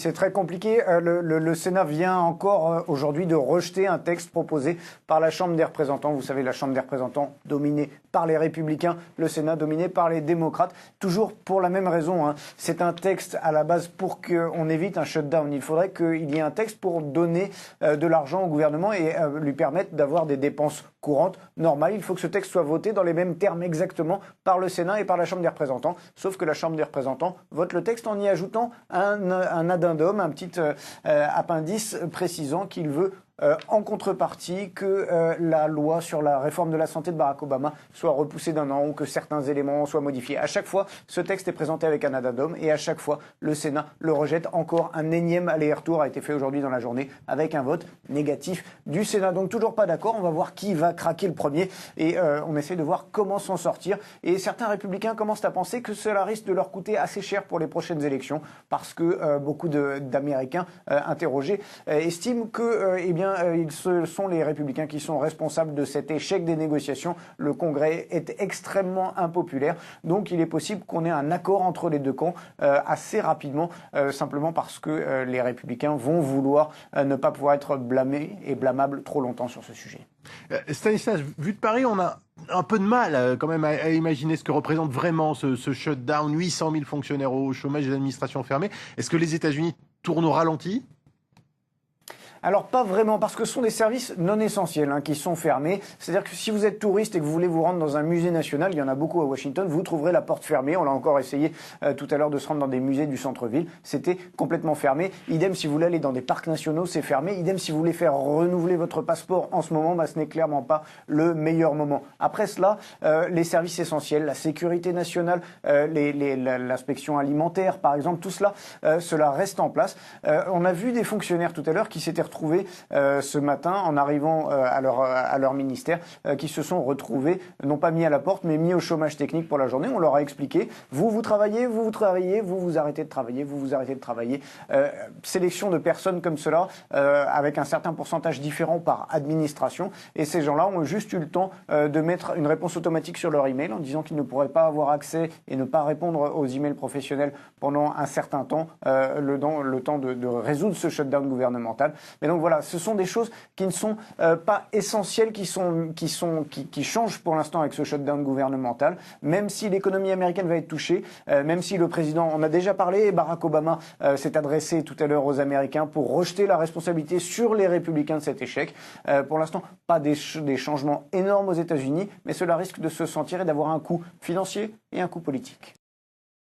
c'est très compliqué. Le Sénat vient encore aujourd'hui de rejeter un texte proposé par la Chambre des représentants. Vous savez, la Chambre des représentants dominée par les Républicains, le Sénat dominé par les démocrates. Toujours pour la même raison. C'est un texte à la base pour qu'on évite un shutdown. Il faudrait qu'il y ait un texte pour donner de l'argent au gouvernement et lui permettre d'avoir des dépenses courantes normales. Il faut que ce texte soit voté dans les mêmes termes exactement par le Sénat et par la Chambre des représentants. Sauf que la Chambre des représentants vote le texte en y ajoutant un addendum, un petit appendice précisant qu'il veut en contrepartie que la loi sur la réforme de la santé de Barack Obama soit repoussée d'un an ou que certains éléments soient modifiés. À chaque fois, ce texte est présenté avec un addendum et à chaque fois, le Sénat le rejette. Encore un énième aller-retour a été fait aujourd'hui dans la journée avec un vote négatif du Sénat. Donc toujours pas d'accord. On va voir qui va craquer le premier et on essaie de voir comment s'en sortir. Et certains républicains commencent à penser que cela risque de leur coûter assez cher pour les prochaines élections parce que beaucoup d'Américains interrogés estiment que ce sont les républicains qui sont responsables de cet échec des négociations. Le Congrès est extrêmement impopulaire. Donc il est possible qu'on ait un accord entre les deux camps assez rapidement, simplement parce que les républicains vont vouloir ne pas pouvoir être blâmés et blâmables trop longtemps sur ce sujet. Stanislas, vu de Paris, on a un peu de mal quand même à imaginer ce que représente vraiment ce shutdown, 800 000 fonctionnaires au chômage et l'administration fermée. Est-ce que les États-Unis tournent au ralenti ? Alors pas vraiment, parce que ce sont des services non essentiels qui sont fermés. C'est-à-dire que si vous êtes touriste et que vous voulez vous rendre dans un musée national, il y en a beaucoup à Washington, vous trouverez la porte fermée. On l'a encore essayé tout à l'heure de se rendre dans des musées du centre-ville. C'était complètement fermé. Idem si vous voulez aller dans des parcs nationaux, c'est fermé. Idem si vous voulez faire renouveler votre passeport en ce moment, ce n'est clairement pas le meilleur moment. Après cela, les services essentiels, la sécurité nationale, l'inspection alimentaire par exemple, tout cela, cela reste en place. On a vu des fonctionnaires tout à l'heure qui s'étaient retrouvés ce matin en arrivant à leur ministère, qui se sont retrouvés, non pas mis à la porte, mais mis au chômage technique pour la journée. On leur a expliqué, vous travaillez, vous arrêtez de travailler, vous arrêtez de travailler. Sélection de personnes comme cela, avec un certain pourcentage différent par administration. Et ces gens-là ont juste eu le temps de mettre une réponse automatique sur leur email en disant qu'ils ne pourraient pas avoir accès et ne pas répondre aux emails professionnels pendant un certain temps, le temps de résoudre ce shutdown gouvernemental. Mais donc voilà, ce sont des choses qui ne sont pas essentielles, qui changent pour l'instant avec ce shutdown gouvernemental. Même si l'économie américaine va être touchée, même si le président, on a déjà parlé, Barack Obama s'est adressé tout à l'heure aux Américains pour rejeter la responsabilité sur les républicains de cet échec. Pour l'instant, pas des changements énormes aux États-Unis, mais cela risque de se sentir et d'avoir un coût financier et un coût politique.